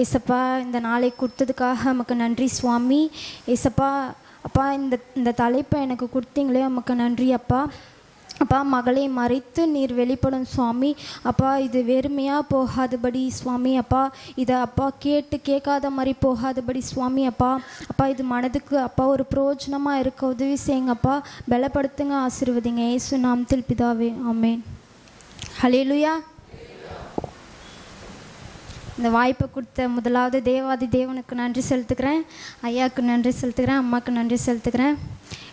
ஏசப்பா, இந்த நாளை கொடுத்ததுக்காக நமக்கு நன்றி சுவாமி. ஏசப்பா, அப்பா, இந்த தலைப்பை எனக்கு கொடுத்தீங்களே நமக்கு நன்றி அப்பா. அப்பா, மகளை மறைத்து நீர் வெளிப்படும் சுவாமி. அப்பா, இது வெறுமையாக போகாதபடி சுவாமி. அப்பா, இதை அப்பா கேட்காத மாதிரி போகாதபடி சுவாமி. அப்பா, அப்பா, இது மனதுக்கு அப்பா ஒரு பிரயோஜனமாக இருக்க உதவி செய்யுங்கப்பா. பலப்படுத்துங்க, ஆசீர்வதிங்க. இயேசு நாமத்தில் பிதாவே, ஆமேன். ஹல்லேலூயா. இந்த வாய்ப்பை கொடுத்த முதலாவது தேவாதி தேவனுக்கு நன்றி செலுத்துக்கிறேன். ஐயாவுக்கு நன்றி செலுத்துக்கிறேன். அம்மாவுக்கு நன்றி செலுத்துக்கிறேன்.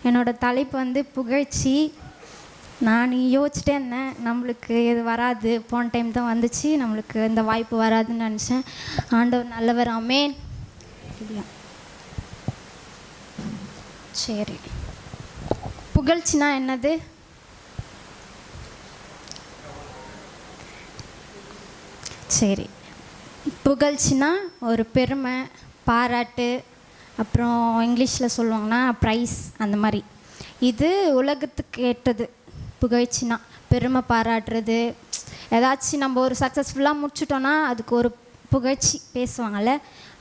என்னோடய தலைப்பு புகழ்ச்சி. நான் யோசிச்சிட்டே இருந்தேன், நம்மளுக்கு இது வராது, போன டைம் தான் வந்துச்சு, நம்மளுக்கு இந்த வாய்ப்பு வராதுன்னு நினச்சேன். ஆண்டவர் நல்லவர், ஆமேன். சரி, புகழ்ச்சினா என்னது? சரி, புகழ்ச்சினா ஒரு பெருமை, பாராட்டு, அப்புறம் இங்கிலீஷில் சொல்லுவாங்கன்னா ப்ரைஸ், அந்த மாதிரி. இது உலகத்துக்கு ஏற்றது. புகழ்ச்சினா பெருமை பாராட்டுறது. ஏதாச்சும் நம்ம ஒரு சக்ஸஸ்ஃபுல்லாக முடிச்சிட்டோன்னா அதுக்கு ஒரு புகழ்ச்சி பேசுவாங்கள்ல,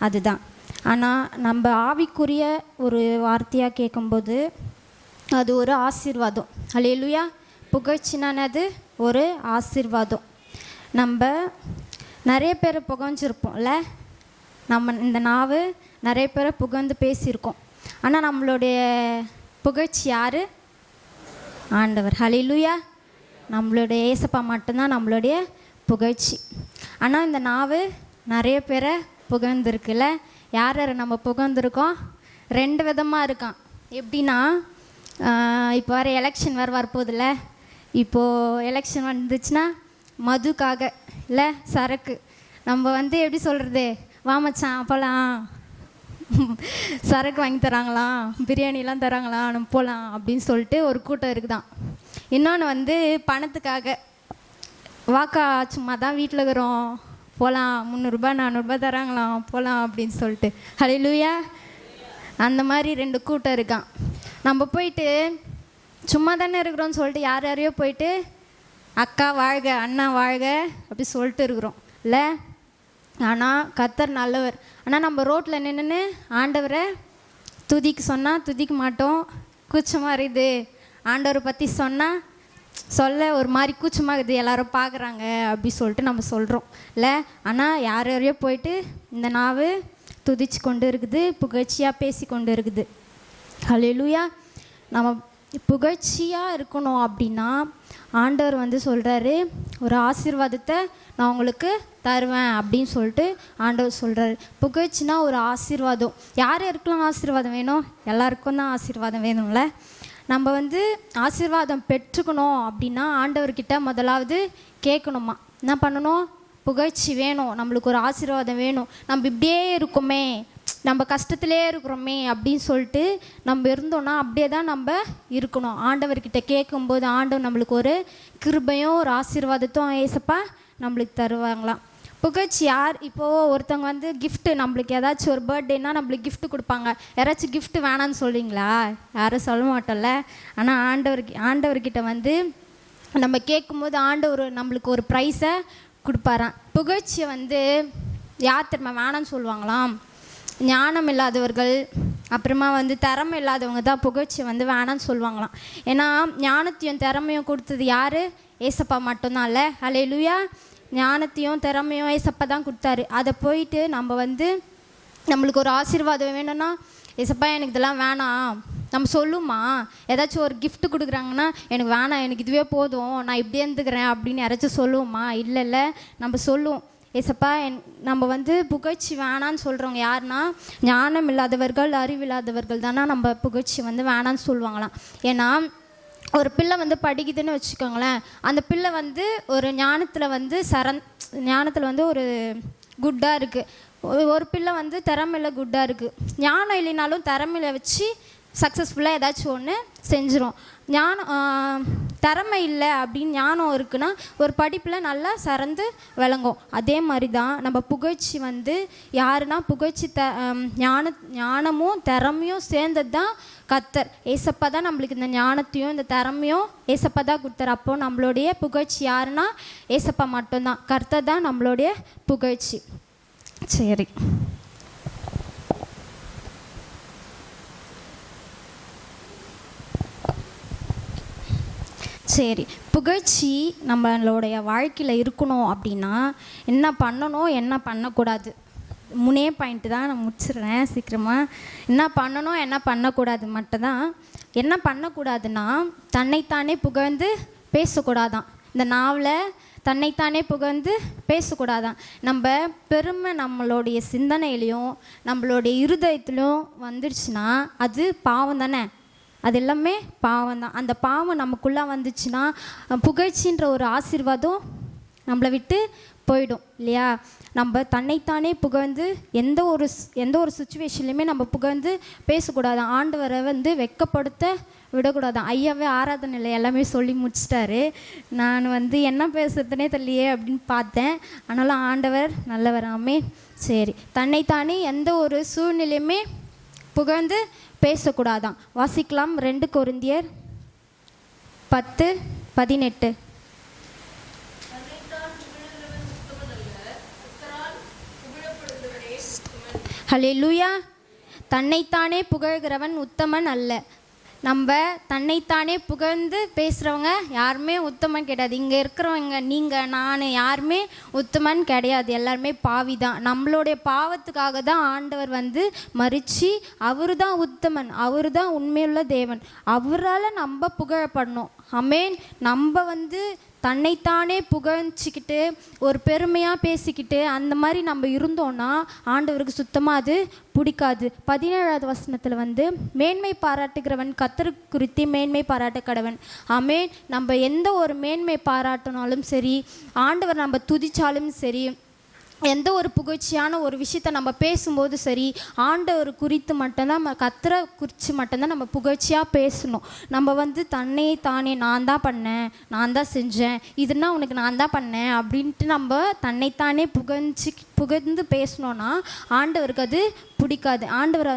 அதுதான். ஆனால் நம்ம ஆவிக்குரிய ஒரு வார்த்தையாக கேட்கும்போது அது ஒரு ஆசீர்வாதம். ஹல்லேலூயா. புகழ்ச்சினானது ஒரு ஆசீர்வாதம். நம்ம நிறைய பேரை புகழ்ந்துருப்போம்ல, நம்ம இந்த நாவு நிறைய பேரை புகழ்ந்து பேசியிருக்கோம். ஆனால் நம்மளுடைய புகழ்ச்சி யார்? ஆண்டவர். ஹல்லேலூயா. நம்மளுடைய ஏசப்பா மட்டும்தான் நம்மளுடைய புகழ்ச்சி. ஆனால் இந்த நாவு நிறைய பேரை புகழ்ந்துருக்குல்ல. யார் யாரை நம்ம புகழ்ந்துருக்கோம்? 2 விதமாக இருக்கான். எப்படின்னா, இப்போ வர எலெக்ஷன் வரப்போதில்ல. இப்போது எலெக்ஷன் வந்துச்சுன்னா மதுக்காக இல்லை, சரக்கு, நம்ம எப்படி சொல்கிறது, வாமச்சான் போகலாம், சரக்கு வாங்கி தராங்களாம், பிரியாணிலாம் தராங்களாம், நம்ம போகலாம் அப்படின்னு சொல்லிட்டு ஒரு கூட்டம் இருக்குதான். இன்னொன்று பணத்துக்காக, வாக்கா சும்மா தான் வீட்டில் இருக்கிறோம், போகலாம், 300 400 தராங்களாம், போகலாம் அப்படின்னு சொல்லிட்டு. ஹல்லேலூயா. அந்த மாதிரி 2 கூட்டம் இருக்கான். நம்ம போயிட்டு சும்மா தானே இருக்கிறோன்னு சொல்லிட்டு யார் யாரையோ போயிட்டு அக்கா வாழ்க, அண்ணா வாழ்க அப்படி சொல்லிட்டு இருக்கிறோம் இல்லை. ஆனால் கர்த்தர் நல்லவர். ஆனால் நம்ம ரோட்டில் நின்று ஆண்டவரை துதிக்க சொன்னால் துதிக்க மாட்டோம், கூச்சமாக இருக்குது. ஆண்டவரை பற்றி சொன்னால் சொல்ல ஒரு மாதிரி கூச்சமாக இருக்குது, எல்லாரும் பார்க்குறாங்க அப்படி சொல்லிட்டு நம்ம சொல்கிறோம் இல்லை. ஆனால் யார் யாரையோ போயிட்டு இந்த நாவு துதிச்சு கொண்டு இருக்குது, புகழ்ச்சியாக பேசி கொண்டு இருக்குது. ஹல்லேலூயா. நம்ம புகழ்ச்சியாக இருக்கணும் அப்படின்னா ஆண்டவர் சொல்கிறாரு, ஒரு ஆசீர்வாதத்தை நான் உங்களுக்கு தருவேன் அப்படின்னு சொல்லிட்டு ஆண்டவர் சொல்கிறாரு. புகழ்ச்சினா ஒரு ஆசீர்வாதம். யார் யாருக்கெல்லாம் ஆசீர்வாதம் வேணும்? எல்லாருக்கும் தான் ஆசீர்வாதம் வேணும்ல. நம்ம ஆசீர்வாதம் பெற்றுக்கணும் அப்படின்னா ஆண்டவர்கிட்ட முதலாவது கேட்கணுமா, என்ன பண்ணணும்? புகழ்ச்சி வேணும், நம்மளுக்கு ஒரு ஆசீர்வாதம் வேணும். நம்ம இப்படியே இருக்கோமே, நம்ம கஷ்டத்திலே இருக்கிறோமே அப்படின்னு சொல்லிட்டு நம்ம இருந்தோன்னா அப்படியே தான் நம்ம இருக்கணும். ஆண்டவர்கிட்ட கேட்கும்போது ஆண்டவர் நம்மளுக்கு ஒரு கிருபையும் ஒரு ஆசீர்வாதத்தும் ஏசப்பா நம்மளுக்கு தருவாங்களாம். புகழ்ச்சி யார்? இப்போது ஒருத்தவங்க கிஃப்ட்டு, நம்மளுக்கு ஏதாச்சும் ஒரு பர்த்டேனா நம்மளுக்கு கிஃப்ட் கொடுப்பாங்க. யாராச்சும் கிஃப்ட் வேணான்னு சொல்லுவீங்களா? யாரும் சொல்ல மாட்டோம்ல. ஆனால் ஆண்டவர்கிட்ட நம்ம கேட்கும்போது ஆண்டவர் நம்மளுக்கு ஒரு ப்ரைஸை கொடுப்பாராம். புகழ்ச்சியை யார் திரும்ப வேணான்னு சொல்லுவாங்களாம்? ஞானம் இல்லாதவர்கள், அப்புறமா திறமை இல்லாதவங்க தான் புகழ்ச்சி வேணான்னு சொல்லுவாங்களாம். ஏன்னா ஞானத்தையும் திறமையும் கொடுத்தது யார்? ஏசப்பா மட்டும்தான் இல்லை. ஹல்லேலூயா. ஞானத்தையும் திறமையும் ஏசப்பா தான் கொடுத்தாரு. அதை போயிட்டு நம்ம நம்மளுக்கு ஒரு ஆசீர்வாதம் வேணும்னா, ஏசப்பா எனக்கு இதெல்லாம் வேணாம் நம்ம சொல்லுமா? ஏதாச்சும் ஒரு கிஃப்ட் கொடுக்குறாங்கன்னா எனக்கு வேணாம், எனக்கு இதுவே போதும், நான் இப்படி இருந்துக்கிறேன் அப்படின்னு யாராச்சும் சொல்லுவோமா? இல்லை. நம்ம சொல்லுவோம், ஏசப்பா நம்ம புகழ்ச்சி வேணான்னு சொல்கிறவங்க யாருன்னா ஞானம் இல்லாதவர்கள், அறிவில்லாதவர்கள் தானே நம்ம புகழ்ச்சி வேணான்னு சொல்லுவாங்களாம். ஏன்னா ஒரு பிள்ளை படிக்குதுன்னு வச்சுக்கோங்களேன், அந்த பிள்ளை ஒரு ஞானத்தில் ஞானத்தில் ஒரு குட்டாக இருக்குது. ஒரு பிள்ளை திறமையில் குட்டாக இருக்குது. ஞானம் இல்லைனாலும் திறமையில வச்சு சக்ஸஸ்ஃபுல்லாக ஏதாச்சும் ஒன்று செஞ்சிடும். திறமை இல்லை அப்படின்னு ஞானம் இருக்குன்னா ஒரு படிப்பில் நல்லா சிறந்து விளங்கும். அதே மாதிரி தான் நம்ம புகழ்ச்சி யாருன்னா புகழ்ச்சி ஞானமும் திறமையும் சேர்ந்தது தான் கர்த்தர். ஏசப்பா தான் நம்மளுக்கு இந்த ஞானத்தையும் இந்த திறமையும் ஏசப்பா தான் கொடுத்தார். அப்போ நம்மளுடைய புகழ்ச்சி யாருன்னா ஏசப்பா மட்டும்தான். கர்த்தர் தான் நம்மளுடைய புகழ்ச்சி. சரி. சரி, புகழ்ச்சி நம்மளுடைய வாழ்க்கையில் இருக்கணும் அப்படின்னா என்ன பண்ணணும், என்ன பண்ணக்கூடாது, முனே பாயிண்ட்டு தான் நான் முடிச்சிடுறேன் சீக்கிரமாக. என்ன பண்ணணும், என்ன பண்ணக்கூடாது மட்டும்தான். என்ன பண்ணக்கூடாதுன்னா, தன்னைத்தானே புகழ்ந்து பேசக்கூடாதான். இந்த நாவில் தன்னைத்தானே புகழ்ந்து பேசக்கூடாதான். நம்ம பெருமை நம்மளுடைய சிந்தனையிலையும் நம்மளுடைய இருதயத்திலும் வந்துடுச்சுன்னா அது பாவம் தானே. அது எல்லாமே பாவம் தான். அந்த பாவம் நமக்குள்ளே வந்துச்சுன்னா புகழ்ச்சின்ற ஒரு ஆசீர்வாதம் நம்மளை விட்டு போயிடும் இல்லையா. நம்ம தன்னைத்தானே புகழ்ந்து எந்த ஒரு சுச்சுவேஷன்லையுமே நம்ம புகழ்ந்து பேசக்கூடாது. ஆண்டவரை வெட்கப்படுத்த விடக்கூடாது. ஐயாவே ஆராதனையில் எல்லாமே சொல்லி முடிச்சிட்டாரு. நான் என்ன பேசுறதுனே தெரியலையே அப்படின்னு பார்த்தேன். ஆனாலும் ஆண்டவர் நல்லவர். ஆமென். சரி, தன்னைத்தானே எந்த ஒரு சூழ்நிலையுமே புகழ்ந்து பேசக்கூடாதான். வாசிக்கலாம் 2 கொரிந்தியர் 10:18. ஹல்லேலூயா. தன்னைத்தானே புகழ்கிறவன் உத்தமன் அல்ல. நம்ம தன்னைத்தானே புகழ்ந்து பேசுகிறவங்க யாருமே உத்தமன் கிடையாது. இங்கே இருக்கிறவங்க நீங்கள் நான் யாருமே உத்தமன் கிடையாது. எல்லாருமே பாவி தான். நம்மளுடைய பாவத்துக்காக தான் ஆண்டவர் மரித்து அவரு தான் உத்தமன், அவரு தான் உண்மையுள்ள தேவன். அவரால் நம்ம புகழப்படணும். ஆமென். நம்ம தன்னைத்தானே புகழ்ச்சிக்கிட்டு ஒரு பெருமையாக பேசிக்கிட்டு அந்த மாதிரி நம்ம இருந்தோன்னா ஆண்டவருக்கு சுத்தமாக அது பிடிக்காது. 17வது வசனத்தில் மேன்மை பாராட்டுகிறவன் கர்த்தர் குறித்து மேன்மை பாராட்ட கடவன். ஆமென். நம்ம எந்த ஒரு மேன்மை பாராட்டினாலும் சரி, ஆண்டவர் நம்ம துதிச்சாலும் சரி, எந்த ஒரு புகழ்ச்சியான ஒரு விஷயத்தை நம்ம பேசும்போது சரி, ஆண்டவர் குறித்து மட்டும்தான், நம்ம கர்த்தரை குறித்து மட்டும்தான் நம்ம புகழ்ச்சியாக பேசணும். நம்ம தன்னை தானே நான் தான் பண்ணேன், நான் தான் செஞ்சேன், இதுனா உனக்கு நான் தான் பண்ணேன் அப்படின்ட்டு நம்ம தன்னைத்தானே புகழ்ந்து பேசணுன்னா ஆண்டவருக்கு அது பிடிக்காது. ஆண்டவரை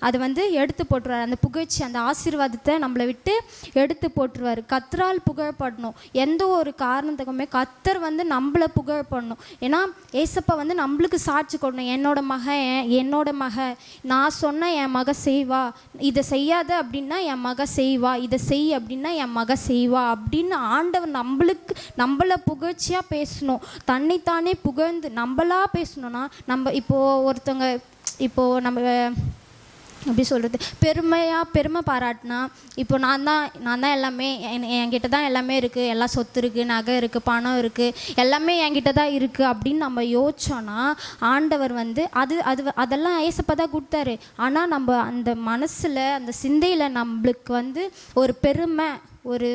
அதை எடுத்து போட்டுருவார். அந்த புகழ்ச்சி, அந்த ஆசீர்வாதத்தை நம்மளை விட்டு எடுத்து போட்டுருவார். கர்த்தரால் புகழப்படணும். எந்த ஒரு காரணத்துக்குமே கர்த்தர் நம்மளை புகழப்படணும். ஏன்னா ஏசப்பா நம்மளுக்கு சாட்சி கொடுக்கணும். என்னோட மக நான் சொன்ன என் மக செய்வா, இதை செய்யாத அப்படின்னா என் மக செய்வா, இதை செய் அப்படின்னா என் மக செய்வா அப்படின்னு ஆண்டவர் நம்மளை புகழ்ச்சியாக பேசணும். தன்னைத்தானே புகழ்ந்து நம்மளா பேசணும்னா நம்ம நம்ம எப்படி சொல்கிறது, பெருமை பாராட்டினா நான் தான் எல்லாமே, என்கிட்ட தான் எல்லாமே இருக்குது, எல்லா சொத்து இருக்குது, நகை இருக்குது, பணம் இருக்குது, எல்லாமே என்கிட்ட தான் இருக்குது அப்படின்னு நம்ம யோசிச்சோன்னா ஆண்டவர் அதெல்லாம் ஏசப்பா தான் கொடுத்தாரு. ஆனால் நம்ம அந்த மனசில் அந்த சிந்தையில் நம்மளுக்கு ஒரு பெருமை, ஒரு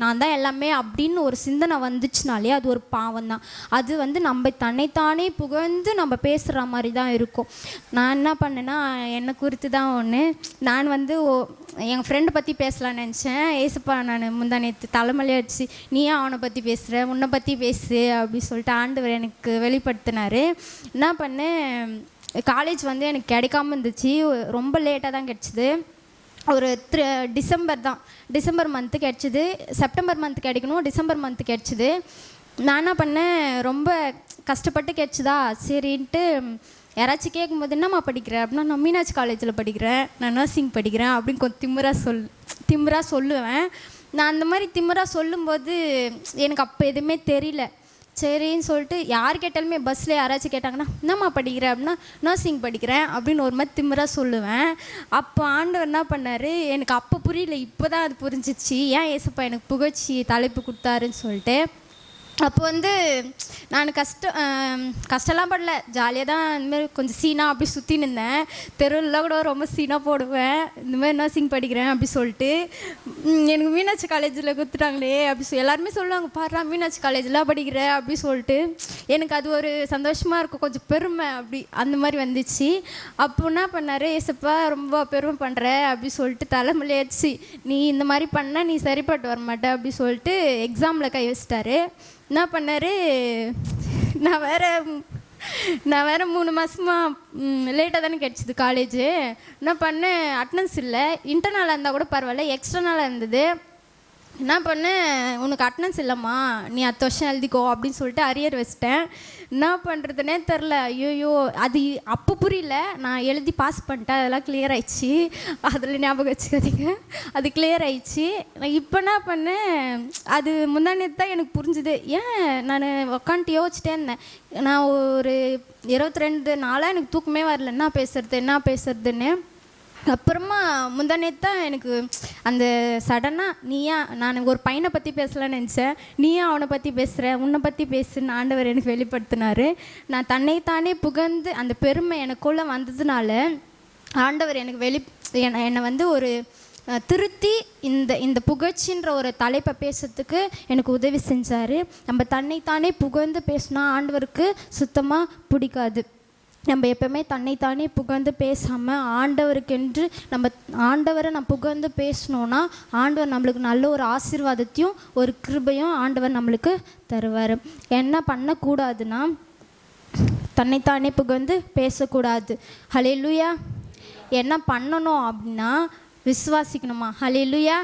நான் தான் எல்லாமே அப்படின்னு ஒரு சிந்தனை வந்துச்சுனாலே அது ஒரு பாவம் தான். அது நம்ம தன்னைத்தானே புகழ்ந்து நம்ம பேசுகிற மாதிரி தான் இருக்கும். நான் என்ன பண்ணேன்னா, என்னை குறித்து தான் ஒன்று, நான் எங்கள் ஃப்ரெண்டை பற்றி பேசலான்னு நினச்சேன். ஏசப்பா நான் முந்தானேத்து தலைமலையை அடிச்சு நீ ஏன் அவனை பற்றி பேசுகிற, உன்னை பற்றி பேசு அப்படின்னு சொல்லிட்டு ஆண்டவர் எனக்கு வெளிப்படுத்தினார். என்ன பண்ணேன், காலேஜ் எனக்கு கிடைக்காம இருந்துச்சு. ரொம்ப லேட்டாக தான் கிடச்சிது. ஒரு டிசம்பர் மந்த்து கிடச்சிது. செப்டம்பர் மந்த்து கிடைக்கணும், டிசம்பர் மந்த்து கிடச்சிது. நான் என்ன பண்ணேன், ரொம்ப கஷ்டப்பட்டு கிடச்சிதா சரின்ட்டு யாராச்சும் கேட்கும்போது என்னம்மா படிக்கிறேன் அப்படின்னா, நான் மீனாட்சி காலேஜில் படிக்கிறேன், நான் நர்சிங் படிக்கிறேன் அப்படின்னு கொஞ்சம் திமிராக சொல்லுவேன். நான் அந்த மாதிரி திமிராக சொல்லும்போது எனக்கு அப்போ எதுவுமே தெரியல. சரின்னு சொல்லிட்டு யார் கேட்டாலுமே பஸ்ஸில் யாராச்சும் கேட்டாங்கன்னா என்னம்மா படிக்கிறேன் அப்படின்னா, நர்சிங் படிக்கிறேன் அப்படின்னு ஒரு மாதிரி திமிராக சொல்லுவேன். அப்போ ஆண்டவர் என்ன பண்ணார், எனக்கு அப்போ புரியல, இப்போ தான் அது புரிஞ்சிச்சு ஏன் ஏசப்பா எனக்கு புகழ்ச்சி தலைப்பு கொடுத்தாருன்னு சொல்லிட்டு. அப்போ நான் கஷ்டம்லாம் படல, ஜாலியாக தான் இந்தமாதிரி கொஞ்சம் சீனாக அப்படி சுற்றின்னு இருந்தேன். தெருவில் கூட ரொம்ப சீனாக போடுவேன், இந்தமாதிரி நர்சிங் படிக்கிறேன் அப்படி சொல்லிட்டு. எனக்கு மீனாட்சி காலேஜில் கொடுத்துட்டாங்களே அப்படி எல்லாருமே சொல்லுவாங்க, பாரு மீனாட்சி காலேஜில் படிக்கிற அப்படி சொல்லிட்டு. எனக்கு அது ஒரு சந்தோஷமாக இருக்கும், கொஞ்சம் பெருமை அப்படி அந்த மாதிரி வந்துச்சு. அப்போ என்ன பண்ணார், ஏசப்பா ரொம்ப பெருமை பண்ணுற அப்படி சொல்லிட்டு தலைமலையாச்சு, நீ இந்த மாதிரி பண்ணால் நீ சரிப்பட்டு வர மாட்டே அப்படி சொல்லிட்டு எக்ஸாமில் கை வச்சிட்டாரு. என்ன பண்ணார், நான் வேறு 3 மாதமாக லேட்டாக தானே கிடச்சிது காலேஜு. என்ன பண்ணேன், அட்டனன்ஸ் இல்லை, இன்டர்னலாக இருந்தால் கூட பரவாயில்ல, எக்ஸ்டர்னலாக இருந்தது. என்ன பண்ணேன், உனக்கு அட்டனன்ஸ் இல்லைம்மா, நீ அடுத்த வருஷம் எழுதிக்கோ அப்படின்னு சொல்லிட்டு அரியர் வச்சிட்டேன். என்ன பண்ணுறதுனே தெரில. ஐயோ, அது அப்போ புரியல. நான் எழுதி பாஸ் பண்ணிட்டேன், அதெல்லாம் கிளியர் ஆயிடுச்சு. அதில் ஞாபகம் வச்சுக்காதீங்க, அது கிளியர் ஆயிடுச்சு. நான் இப்போ என்ன பண்ணேன், அது முந்தானே தான் எனக்கு புரிஞ்சுது. ஏன் நான் உக்காந்துட்டு யோசிச்சிட்டே இருந்தேன். நான் ஒரு 22 நாளாக எனக்கு தூக்கமே வரல, என்ன பேசுறதுன்னு. அப்புறமா முந்தானேத்து தான் எனக்கு அந்த சடனாக, நீயா நான் ஒரு பையனை பற்றி பேசலான்னு நினச்சேன், நீயா அவனை பற்றி பேசுகிற, உன்னை பற்றி பேசுன்னு ஆண்டவர் எனக்கு வெளிப்படுத்தினார். நான் தன்னைத்தானே புகழ்ந்து அந்த பெருமை எனக்குள்ளே வந்ததுனால ஆண்டவர் எனக்கு என்னை வந்து ஒரு திருத்தி இந்த புகழ்ச்சின்ற ஒரு தலைப்பை பேசுறதுக்கு எனக்கு உதவி செஞ்சார். நம்ம தன்னைத்தானே புகழ்ந்து பேசினா ஆண்டவருக்கு சுத்தமாக பிடிக்காது. நம்ம எப்போவுமே தன்னைத்தானே புகழ்ந்து பேசாமல் ஆண்டவருக்கென்று ஆண்டவரை புகழ்ந்து பேசணுன்னா ஆண்டவர் நம்மளுக்கு நல்ல ஒரு ஆசீர்வாதத்தையும் ஒரு கிருபையும் ஆண்டவர் நம்மளுக்கு தருவார். என்ன பண்ணக்கூடாதுன்னா, தன்னைத்தானே புகழ்ந்து பேசக்கூடாது. ஹல்லேலூயா. என்ன பண்ணணும் அப்படின்னா, விசுவாசிக்கணுமா. ஹல்லேலூயா.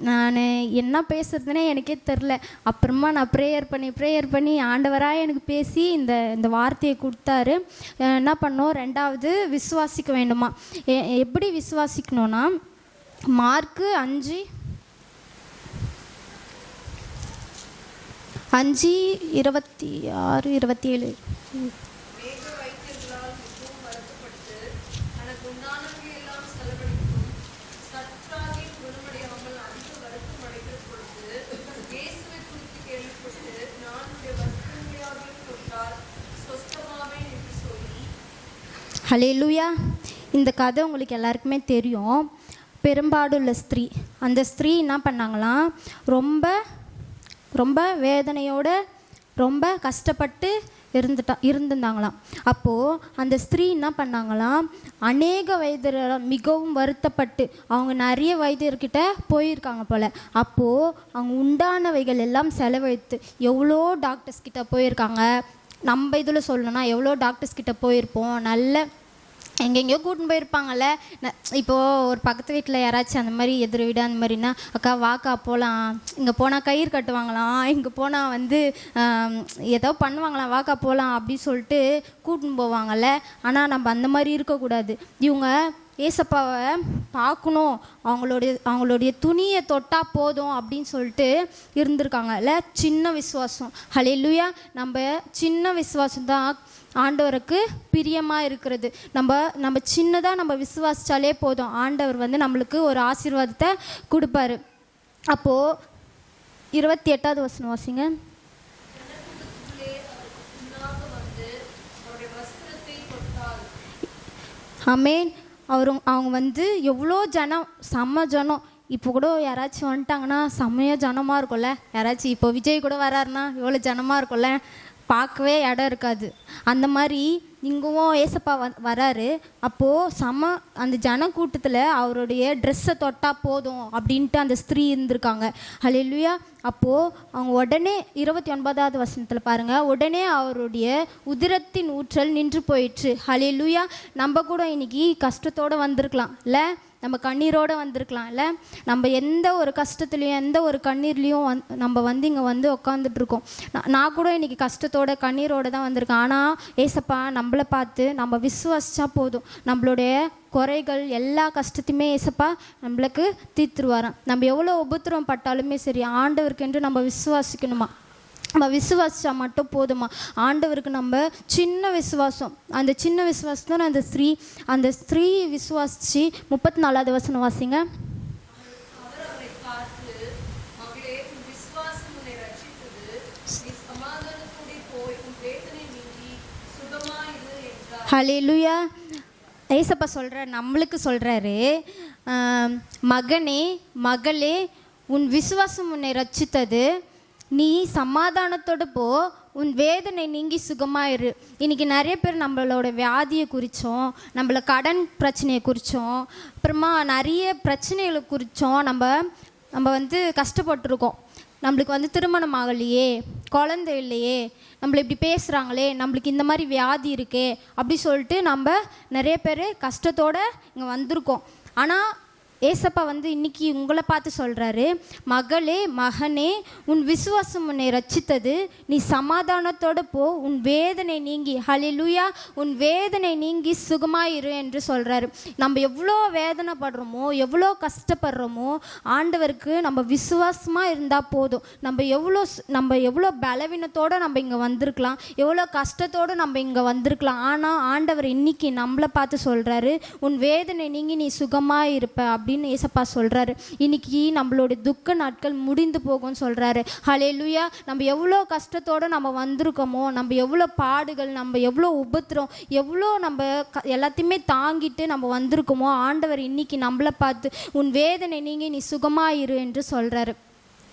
நான் என்ன பேசுறதுனே எனக்கே தெரில. அப்புறமா நான் ப்ரேயர் பண்ணி ஆண்டவராக எனக்கு பேசி இந்த வார்த்தையை கொடுத்தாரு. என்ன பண்ணோம், 2வது விசுவாசிக்க வேண்டுமா. எப்படி விசுவாசிக்கணும்னா, மார்க்கு 5:26-27. ஹல்லேலூயா. இந்த கதை உங்களுக்கு எல்லாருக்குமே தெரியும். பெரும்பாடுள்ள ஸ்திரீ, அந்த ஸ்திரீ என்ன பண்ணாங்களாம், ரொம்ப ரொம்ப வேதனையோட ரொம்ப கஷ்டப்பட்டு இருந்திருந்தாங்களாம். அப்போது அந்த ஸ்திரீ என்ன பண்ணாங்களாம், அநேக வைத்தியர் மிகவும் வருத்தப்பட்டு அவங்க நிறைய வைத்தியர்கிட்ட போயிருக்காங்க போல். அப்போது அவங்க உண்டானவைகள் எல்லாம் செலவழித்து எவ்வளோ டாக்டர்ஸ் கிட்ட போயிருக்காங்க. நம்ம இதில் சொல்லணும்னா எவ்வளோ டாக்டர்ஸ் கிட்ட போயிருப்போம், நல்ல எங்கெங்கேயோ கூட்டின்னு போயிருப்பாங்கள்ல. இப்போது ஒரு பக்கத்து வீட்டில் யாராச்சும் அந்த மாதிரி எதிர் வீடு அந்த மாதிரினா, அக்கா வாக்கா போகலாம், இங்கே போனால் கயிறு கட்டுவாங்களாம், இங்கே போனால் வந்து ஏதோ பண்ணுவாங்களாம், வாக்கா போகலாம் அப்படின்னு சொல்லிட்டு கூட்டின்னு போவாங்கள்ல. ஆனால் நம்ம அந்த மாதிரி இருக்கக்கூடாது. இவங்க ஏசப்பாவை பார்க்கணும், அவங்களுடைய துணியை தொட்டால் போதும் அப்படின்னு சொல்லிட்டு இருந்திருக்காங்கல்ல. சின்ன விசுவாசம். ஹல்லேலூயா. நம்ம சின்ன விசுவாசம் தான் ஆண்டவருக்கு பிரியமாக இருக்கிறது. நம்ம சின்னதாக நம்ம விசுவாசித்தாலே போதும், ஆண்டவர் வந்து நம்மளுக்கு ஒரு ஆசீர்வாதத்தை கொடுப்பாரு. அப்போது 28வது வசனம் வாசிங்க. ஆமேன். அவங்க வந்து எவ்வளோ ஜனம், செம்ம ஜனம். இப்போ கூட யாராச்சும் வந்துட்டாங்கன்னா செம்மையாக ஜனமாக இருக்கும்ல. யாராச்சும் இப்போ விஜய் கூட வராருன்னா எவ்வளோ ஜனமாக இருக்கும்ல, பார்க்கவே இடம் இருக்காது. அந்த மாதிரி இங்கவும் ஏசப்பா வராரு. அப்போது அந்த ஜனக்கூட்டத்தில் அவருடைய ட்ரெஸ்ஸை தொட்டால் போதும் அப்படின்ட்டு அந்த ஸ்திரீ இருந்திருக்காங்க. ஹல்லேலூயா. அப்போது அவங்க உடனே 29வது வசனத்தில் பாருங்கள், உடனே அவருடைய உதிரத்தின் ஊற்றல் நின்று போயிடுச்சு. ஹல்லேலூயா. நம்ம கூட இன்னைக்கு கஷ்டத்தோடு வந்திருக்கலாம் இல்லை, நம்ம கண்ணீரோடு வந்திருக்கலாம் இல்லை. நம்ம எந்த ஒரு கஷ்டத்துலேயும் எந்த ஒரு கண்ணீர்லேயும் நம்ம வந்து இங்கே வந்து உட்காந்துட்ருக்கோம். நான் கூட இன்றைக்கி கஷ்டத்தோட கண்ணீரோடு தான் வந்திருக்கேன். ஆனால் ஏசப்பா நம்மளை பார்த்து நம்ம விசுவாசிச்சா போதும், நம்மளுடைய குறைகள் எல்லா கஷ்டத்தையுமே ஏசப்பா நம்மளுக்கு தீர்த்துருவாராம். நம்ம எவ்வளோ உபத்திரம் பட்டாலுமே சரி, ஆண்டவருக்கென்று நம்ம விசுவாசிக்கணுமா. நம்ம விசுவாசிச்சா மட்டும் போதுமா. ஆண்டவருக்கு நம்ம சின்ன விசுவாசம், அந்த சின்ன விசுவாசம் தான் அந்த ஸ்திரீ விசுவாசிச்சு. 34வது வசனம் வாசிங்க. ஹல்லேலூயா. ஏசப்பா நம்மளுக்கு சொல்கிறாரு, மகனே மகளே, உன் விசுவாசம் உன்னை ரட்சித்தது, நீ சமாதானத்தோடு போ, உன் வேதனை நீங்கி சுகமாயிரு. இன்றைக்கி நிறைய பேர் நம்மளோட வியாதியை குறித்தோம், நம்மள கடன் பிரச்சனையை குறித்தோம், அப்புறமா நிறைய பிரச்சனைகளை குறித்தோம் நம்ம வந்து கஷ்டப்பட்டுருக்கோம். நம்மளுக்கு வந்து திருமணம் ஆகலையே, குழந்தை இல்லையே, நம்மளை இப்படி பேசுகிறாங்களே, நம்மளுக்கு இந்த மாதிரி வியாதி இருக்கே அப்படி சொல்லிட்டு நம்ம நிறைய பேர் கஷ்டத்தோடு இங்கே வந்திருக்கோம். ஆனால் ஏசப்பா வந்து இன்னைக்கு உங்களை பார்த்து சொல்கிறாரு, மகளே மகனே, உன் விசுவாசம் உன்னை ரட்சித்தது, நீ சமாதானத்தோடு போ, உன் வேதனை நீங்கி, ஹல்லேலூயா, உன் வேதனை நீங்கி சுகமாயிரு என்று சொல்கிறாரு. நம்ம எவ்வளோ வேதனைப்படுறோமோ, எவ்வளோ கஷ்டப்படுறோமோ, ஆண்டவருக்கு நம்ம விசுவாசமாக இருந்தால் போதும். நம்ம எவ்வளோ பலவீனத்தோடு நம்ம இங்கே வந்திருக்கலாம், எவ்வளோ கஷ்டத்தோடு நம்ம இங்கே வந்திருக்கலாம். ஆனால் ஆண்டவர் இன்னைக்கு நம்மளை பார்த்து சொல்கிறாரு, உன் வேதனை நீங்கி நீ சுகமாக இருப்ப அப்படின்னு ஏசப்பா சொல்கிறாரு. இன்னைக்கு நம்மளோட துக்க நாட்கள் முடிந்து போகும்னு சொல்கிறாரு. ஹல்லேலூயா. நம்ம எவ்வளோ கஷ்டத்தோடு நம்ம வந்திருக்கோமோ, நம்ம எவ்வளோ பாடுகள், நம்ம எவ்வளோ உபத்திரம், எவ்வளோ நம்ம எல்லாத்தையுமே தாங்கிட்டு நம்ம வந்திருக்கோமோ, ஆண்டவர் இன்னைக்கு நம்மளை பார்த்து உன் வேதனை நீங்கி நீ சுகமாயிரு என்று சொல்கிறாரு.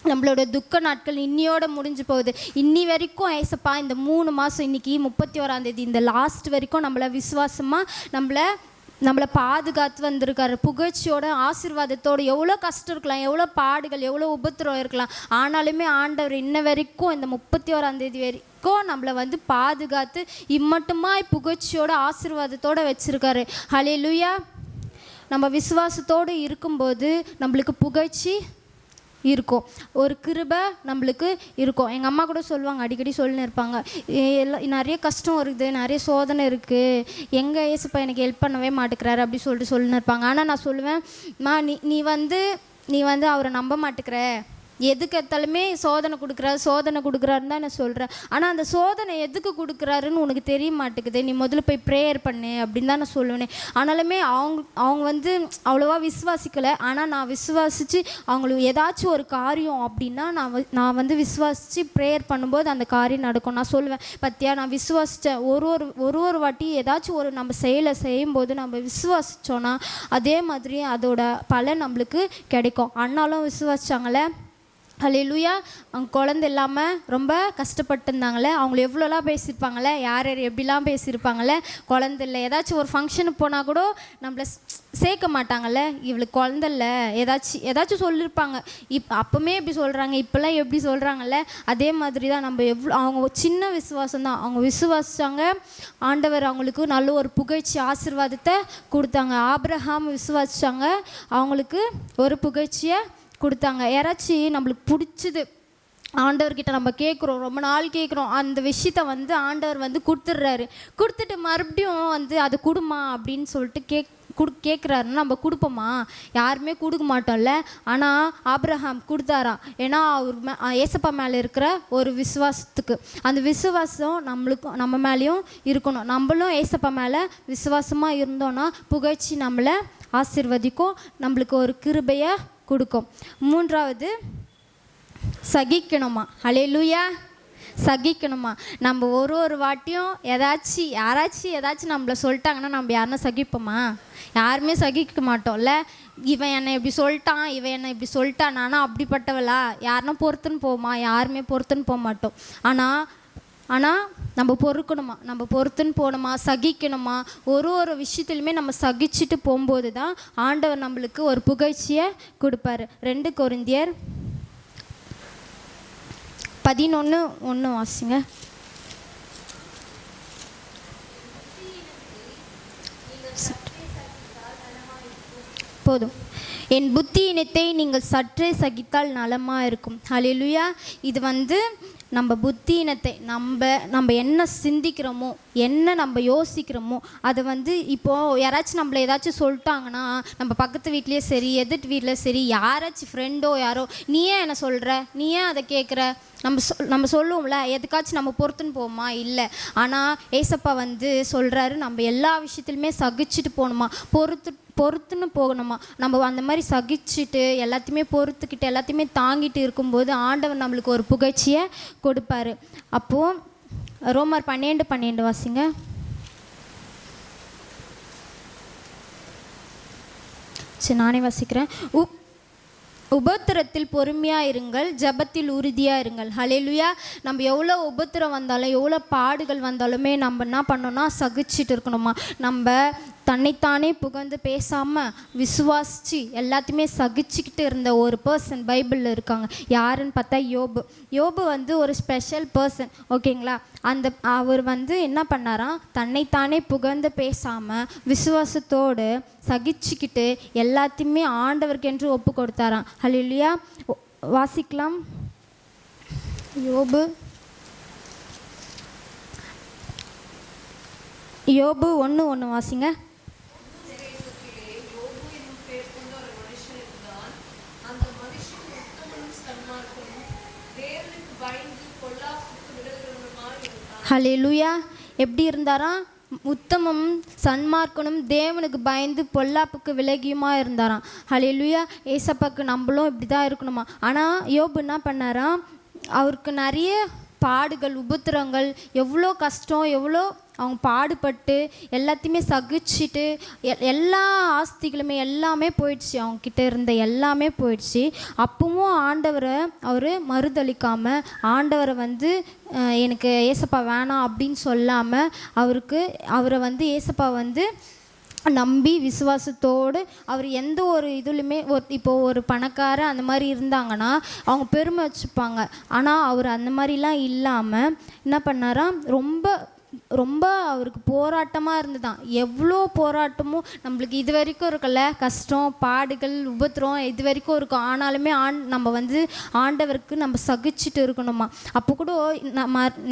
நம்மளோட துக்க நாட்கள் இன்னியோட முடிஞ்சு போகுது. இன்னி வரைக்கும் ஏசப்பா இந்த 3 மாதம், இன்னைக்கு 31ஆம் தேதி, இந்த லாஸ்ட் வரைக்கும் நம்மளை விசுவாசமாக நம்மளை பாதுகாத்து வந்திருக்காரு. புகழ்ச்சியோட ஆசீர்வாதத்தோடு. எவ்வளோ கஷ்டம் இருக்கலாம், எவ்வளோ பாடுகள், எவ்வளோ உபத்திரம் இருக்கலாம், ஆனாலுமே ஆண்டவர் இன்ன வரைக்கும் இந்த 31ஆம் தேதி வரைக்கும் நம்மளை வந்து பாதுகாத்து இம்மட்டுமாய் புகழ்ச்சியோட ஆசீர்வாதத்தோடு வச்சுருக்காரு. ஹல்லேலூயா. நம்ம விசுவாசத்தோடு இருக்கும்போது நம்மளுக்கு புகழ்ச்சி இருக்கும், ஒரு கிருபை நம்மளுக்கு இருக்கும். எங்கள் அம்மா கூட சொல்லுவாங்க, அடிக்கடி சொல்லின்னு இருப்பாங்க, நிறைய கஷ்டம் இருக்குது, நிறைய சோதனை இருக்குது, எங்கே ஏசப்பா எனக்கு ஹெல்ப் பண்ணவே மாட்டேங்கிறாரு அப்படி சொல்லின்னு இருப்பாங்க. ஆனால் நான் சொல்லுவேன், நீ வந்து அவரை நம்ப மாட்டேங்கிற, எதுக்கு எடுத்தாலுமே சோதனை கொடுக்குறாருன்னு தான் நான் சொல்கிறேன். ஆனால் அந்த சோதனை எதுக்கு கொடுக்குறாருன்னு உனக்கு தெரிய மாட்டேங்குது, நீ முதல்ல போய் ப்ரேயர் பண்ணு அப்படின்னு தான் நான் சொல்லுவேனே. ஆனாலுமே அவங்க வந்து அவ்வளோவா விசுவாசிக்கலை. ஆனால் நான் விசுவாசித்து அவங்களுக்கு ஏதாச்சும் ஒரு காரியம் அப்படின்னா நான் வந்து விசுவாசித்து ப்ரேயர் பண்ணும்போது அந்த காரியம் நடக்கும். நான் சொல்லுவேன், பத்தியா நான் விசுவாசித்தேன். ஒரு வாட்டி ஏதாச்சும் ஒரு நம்ம செய்யும்போது நம்ம விசுவாசித்தோன்னா அதே மாதிரி அதோட பலன் நம்மளுக்கு கிடைக்கும். அண்ணாலும் விசுவாசித்தாங்களே, ஹல்லேலூயா. அவங்க குழந்தை இல்லாமல் ரொம்ப கஷ்டப்பட்டுருந்தாங்களே, அவங்கள எவ்வளோலாம் பேசியிருப்பாங்களே, யார் எப்படிலாம் பேசியிருப்பாங்களே. குழந்தை இல்லை, ஏதாச்சும் ஒரு ஃபங்க்ஷனுக்கு போனால் கூட நம்மளை சேர்க்க மாட்டாங்கல்ல, இவளுக்கு குழந்தை இல்லை, ஏதாச்சும் சொல்லியிருப்பாங்க. அப்போவுமே எப்படி சொல்கிறாங்க, இப்போல்லாம் எப்படி சொல்கிறாங்கல்ல. அதே மாதிரி தான் நம்ம அவங்க சின்ன விசுவாசம் தான், அவங்க விசுவாசித்தாங்க, ஆண்டவர் அவங்களுக்கு நல்ல ஒரு புகழ்ச்சி ஆசீர்வாதத்தை கொடுத்தாங்க. ஆபிரகாம் விசுவாசித்தாங்க, அவங்களுக்கு ஒரு புகழ்ச்சியை கொடுத்தாங்க. யாராச்சும் நம்மளுக்கு பிடிச்சது ஆண்டவர்கிட்ட நம்ம கேட்குறோம், ரொம்ப நாள் கேட்குறோம், அந்த விஷயத்த வந்து ஆண்டவர் வந்து கொடுத்துட்டு மறுபடியும் வந்து அது கொடுமா அப்படின்னு சொல்லிட்டு கேட்குறாருன்னா நம்ம கொடுப்போமா? யாருமே கொடுக்க மாட்டோம்ல. ஆனால் ஆபிரகாம் கொடுத்தாராம். ஏன்னா அவர் ஏசப்பா மேலே இருக்கிற ஒரு விசுவாசத்துக்கு. அந்த விசுவாசம் நம்ம மேலேயும் இருக்கணும். நம்மளும் ஏசப்பா மேலே விசுவாசமாக இருந்தோன்னா புகழ்ச்சி நம்மளை ஆசீர்வதிக்கும், நம்மளுக்கு ஒரு கிருபையை கொடுக்கும். 3வது சகிக்கணுமா. ஹல்லேலூயா. சகிக்கணுமா. நம்ம ஒரு வாட்டியும் யாராச்சும் ஏதாச்சும் நம்மளை சொல்லிட்டாங்கன்னா நம்ம யாருன்னா சகிப்போமா? யாருமே சகிக்க மாட்டோம்ல. இவன் என்னை இப்படி சொல்லிட்டான், இவன் என்னை இப்படி சொல்லிட்டான், நானும் அப்படிப்பட்டவளா, யாருன்னா பொறுத்துன்னு போமா? யாருமே பொறுத்துன்னு போக மாட்டோம். ஆனால் நம்ம பொறுத்துன்னு போகணுமா, சகிக்கணுமா. ஒரு விஷயத்துலையுமே நம்ம சகிச்சுட்டு போகும்போது தான் ஆண்டவர் நம்மளுக்கு ஒரு புகழ்ச்சியை கொடுப்பாரு. 2 கொரிந்தியர் 11:1 வாசிங்க. போதும். என் புத்தியினத்தை நீங்கள் சற்றே சகித்தால் நலமாக இருக்கும். ஹல்லேலூயா. இது வந்து நம்ம புத்தியினத்தை நம்ம என்ன சிந்திக்கிறோமோ, என்ன நம்ம யோசிக்கிறோமோ, அதை வந்து இப்போது யாராச்சும் நம்மளை ஏதாச்சும் சொல்லிட்டாங்கன்னா, நம்ம பக்கத்து வீட்லேயே சரி, எதிர்த்து வீட்டில் சரி, யாராச்சும் ஃப்ரெண்டோ யாரோ, நீ ஏன் என்ன சொல்கிற, நீ ஏன் அதை கேட்குற, நம்ம சொல்லுவோம்ல, எதுக்காச்சும் நம்ம பொறுத்துன்னு போவோமா? இல்லை. ஆனால் ஏசப்பா வந்து சொல்கிறாரு, நம்ம எல்லா விஷயத்துலையுமே சகிச்சுட்டு போகணுமா, பொறுத்துன்னு போகணுமா. நம்ம அந்த மாதிரி சகிச்சுட்டு எல்லாத்தையுமே பொறுத்துக்கிட்டு எல்லாத்தையுமே தாங்கிட்டு இருக்கும்போது ஆண்டவர் நம்மளுக்கு ஒரு புகழ்ச்சியை கொடுப்பாரு. அப்போது ரோமர் 12:12 வாசிங்க. சரி, நானே வாசிக்கிறேன். உபத்திரத்தில் பொறுமையாக இருங்கள், ஜபத்தில் உறுதியாக இருங்கள். ஹல்லேலூயா. நம்ம எவ்வளோ உபத்திரம் வந்தாலும் எவ்வளோ பாடுகள் வந்தாலுமே நம்ம என்ன பண்ணோன்னா சகிச்சுட்டு இருக்கணுமா. நம்ம தன்னைத்தானே புகழ்ந்து பேசாமல் விசுவாசித்து எல்லாத்தையுமே சகிச்சுக்கிட்டு இருந்த ஒரு பர்சன் பைபிளில் இருக்காங்க. யாருன்னு பார்த்தா யோபு. யோபு வந்து ஒரு ஸ்பெஷல் பர்சன், ஓகேங்களா? அவர் வந்து என்ன பண்ணாராம், தன்னைத்தானே புகழ்ந்து பேசாமல் விசுவாசத்தோடு சகிச்சுக்கிட்டு எல்லாத்தையுமே ஆண்டவருக்கு என்று ஒப்பு கொடுத்தாராம். ஹல்லேலூயா. வாசிக்கலாம். யோபு 1:1 வாசிங்க. ஹல்லேலூயா. எப்படி இருந்தாராம்? உத்தமம் சன்மார்க்கனும் தேவனுக்கு பயந்து பொல்லாப்புக்கு விலகியுமா இருந்தாராம். ஹல்லேலூயா. ஏசப்பாக்கு நம்மளும் இப்படி தான் இருக்கணுமா? ஆனால் யோபு என்ன பண்ணாராம், அவருக்கு நிறைய பாடுகள் உபத்திரங்கள், எவ்வளோ கஷ்டம், எவ்வளோ அவங்க பாடுபட்டு எல்லாத்தையுமே சகிச்சுட்டு எல்லா ஆஸ்திகளுமே எல்லாமே போயிடுச்சு, அவங்கக்கிட்ட இருந்த எல்லாமே போயிடுச்சு. அப்பவும் ஆண்டவரை அவர் மறுதளிக்காமல், ஆண்டவரை வந்து எனக்கு ஏசப்பா வேணாம் அப்படின்னு சொல்லாமல் அவரை வந்து ஏசப்பா வந்து நம்பி விசுவாசத்தோடு அவர் எந்த ஒரு இதுலையுமே இப்போது ஒரு பணக்காரர் அந்த மாதிரி இருந்தாங்கன்னா அவங்க பெருமை வச்சுப்பாங்க. ஆனால் அவர் அந்த மாதிரிலாம் இல்லாமல் என்ன பண்ணாராம், ரொம்ப அவருக்கு போராட்டமாக இருந்துதான். எவ்வளோ போராட்டமும் நம்மளுக்கு இது வரைக்கும் இருக்குல்ல, கஷ்டம் பாடுகள் உபத்திரம் இது வரைக்கும் இருக்கும். ஆனாலுமே நம்ம வந்து ஆண்டவருக்கு நம்ம சகிச்சுட்டு இருக்கணுமா. அப்போ கூட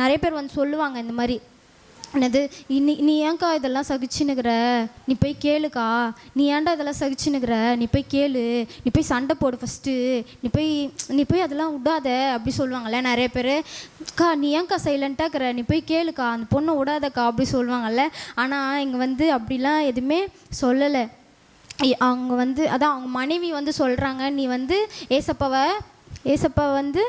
நிறைய பேர் வந்து சொல்லுவாங்க இந்த மாதிரி, என்னது நீ ஏன்க்கா இதெல்லாம் சகிச்சுன்னுக்கிற, நீ போய் கேளுக்கா, நீ ஏன்டா இதெல்லாம் சகிச்சுன்னுக்கிற, நீ போய் கேளு, நீ போய் சண்டை போடு ஃபஸ்ட்டு, நீ போய் அதெல்லாம் விடாத அப்படி சொல்லுவாங்கள்ல நிறைய பேர். அக்கா நீ ஏன்க்கா சைலண்ட்டாக இருக்கிற, நீ போய் கேளுக்கா, அந்த பொண்ணை விடாதக்கா அப்படி சொல்லுவாங்கள்ல. ஆனால் இங்கே வந்து அப்படிலாம் எதுவுமே சொல்லலை. அவங்க வந்து அதான் அவங்க மனைவி வந்து சொல்கிறாங்க, நீ வந்து ஏசப்பா வந்து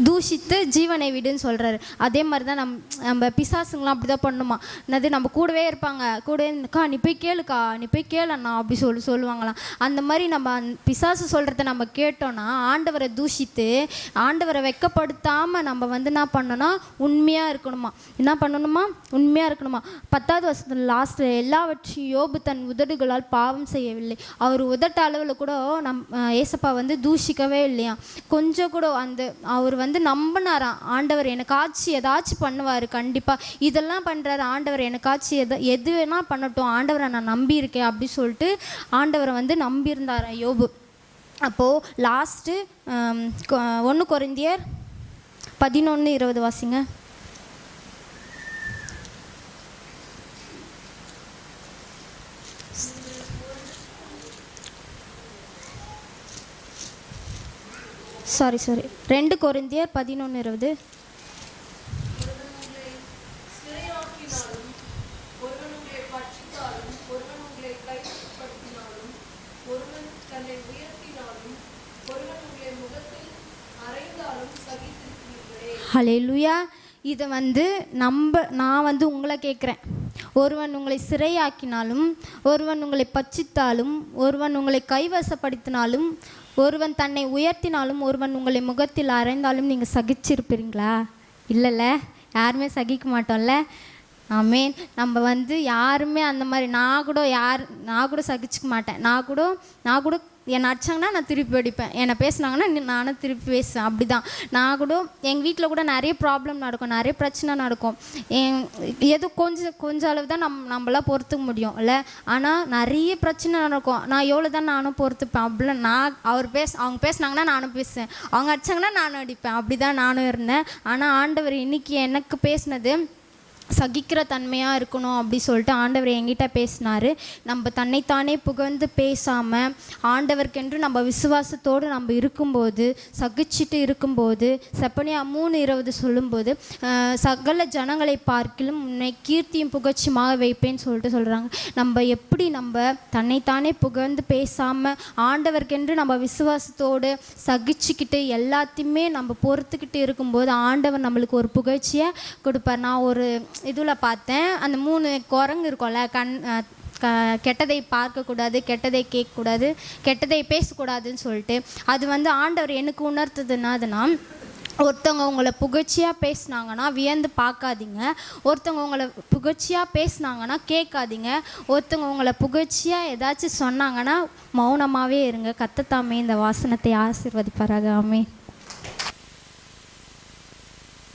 தூஷித்து ஜீவனை விடுன்னு சொல்கிறாரு. அதே மாதிரி தான் நம்ம பிசாசுங்களாம் அப்படி தான் பண்ணுமா. என்னது நம்ம கூடவே இருப்பாங்க, கூடவே அக்கா நீ போய் கேளுக்கா, நீ போய் கேளண்ணா அப்படி சொல்லுவாங்களாம். அந்த மாதிரி நம்ம பிசாசு சொல்கிறத நம்ம கேட்டோன்னா ஆண்டவரை தூஷித்து ஆண்டவரை வெட்கப்படுத்தாமல் நம்ம வந்து என்ன பண்ணோன்னா உண்மையாக இருக்கணுமா. என்ன பண்ணணுமா? உண்மையாக இருக்கணுமா. 10வது வருஷத்துல லாஸ்ட்டில் எல்லாவற்றையும் யோபு தன் உதடுகளால் பாவம் செய்யவில்லை. அவர் உதட்ட அளவில் கூட ஏசப்பா வந்து தூஷிக்கவே இல்லையா. கொஞ்சம் கூட அவர் வந்து நம்பினாராம், ஆண்டவர் எனக்கு ஆட்சி ஏதாச்சும் பண்ணுவார் கண்டிப்பாக, இதெல்லாம் பண்ணுறாரு ஆண்டவர் எனக்கு ஆட்சி எது வேணால் பண்ணட்டும், ஆண்டவரை நான் நம்பியிருக்கேன் அப்படி சொல்லிட்டு ஆண்டவரை வந்து நம்பியிருந்தாராம் யோபு. அப்போது லாஸ்ட்டு 1 கொரிந்தியர் 11:20 வாசிங்க. சாரி 2 கொரிந்தியர் 11:20. ஹல்லேலூயா. இதை வந்து நான் வந்து உங்களை கேட்குறேன், ஒருவன் உங்களை சிறையாக்கினாலும், ஒருவன் உங்களை பட்சித்தாலும், ஒருவன் உங்களை கைவசப்படுத்தினாலும், ஒருவன் தன்னை உயர்த்தினாலும், ஒருவன் உங்களை முகத்தில் அறைந்தாலும் நீங்கள் சகிச்சிருப்பீங்களா? இல்லைல்ல, யாருமே சகிக்க மாட்டோம்ல. ஆமேன். நம்ம வந்து யாருமே அந்த மாதிரி நான் கூட சகிச்சிக்க மாட்டேன். நான் கூட என்னை அடிச்சாங்கன்னா நான் திருப்பி அடிப்பேன், என்னை பேசினாங்கன்னா நானும் திருப்பி பேசுவேன். அப்படி தான் நான் கூட எங்கள் வீட்டில் கூட நிறைய ப்ராப்ளம் நடக்கும், நிறைய பிரச்சனை நடக்கும். ஏதோ கொஞ்சம் அளவு தான் நம்மளாம் பொறுத்துக்க முடியும் இல்லை. ஆனால் நிறைய பிரச்சனை நடக்கும். நான் எவ்வளோ தான் நானும் பொறுத்துப்பேன். அப்படிலாம் அவங்க பேசினாங்கன்னா நானும் பேசுவேன், அவங்க அடிச்சாங்கன்னா நானும் அடிப்பேன். அப்படி தான் நானும் இருந்தேன். ஆனால் ஆண்டவர் இன்னைக்கு எனக்கு பேசினது சகிக்கிற தன்மையாக இருக்கணும் அப்படி சொல்லிட்டு ஆண்டவர் என்கிட்ட பேசினார். நம்ம தன்னைத்தானே புகழ்ந்து பேசாமல் ஆண்டவருக்கென்று நம்ம விசுவாசத்தோடு நம்ம இருக்கும்போது, சகிச்சுட்டு இருக்கும்போது, செப்பனியா 3:20 சொல்லும்போது, சகல ஜனங்களை பார்க்கிலும் உன்னை கீர்த்தியும் புகழ்ச்சியுமாக வைப்பேன்னு சொல்லிட்டு சொல்கிறாங்க. நம்ம தன்னைத்தானே புகழ்ந்து பேசாமல் ஆண்டவருக்கென்று நம்ம விசுவாசத்தோடு சகிச்சுக்கிட்டு எல்லாத்தையுமே நம்ம பொறுத்துக்கிட்டு இருக்கும்போது ஆண்டவர் நம்மளுக்கு ஒரு புகழ்ச்சியை கொடுப்பார். நான் ஒரு இதில் பார்த்தேன், அந்த 3 குரங்கு இருக்கும்ல, கெட்டதை பார்க்கக்கூடாது, கெட்டதை கேட்கக்கூடாது, கெட்டதை பேசக்கூடாதுன்னு சொல்லிட்டு, அது வந்து ஆண்டவர் எனக்கு உணர்த்ததுன்னா ஒருத்தவங்க உங்களை புகழ்ச்சியாக பேசுனாங்கன்னா வியந்து பார்க்காதீங்க. ஒருத்தவங்க உங்களை புகழ்ச்சியாக பேசுனாங்கன்னா கேட்காதீங்க. ஒருத்தவங்க உங்களை புகழ்ச்சியாக ஏதாச்சும் சொன்னாங்கன்னா மௌனமாகவே இருங்க. கர்த்தர் தாமே இந்த வாசனத்தை ஆசீர்வதிப்பாராக. ஆமென்.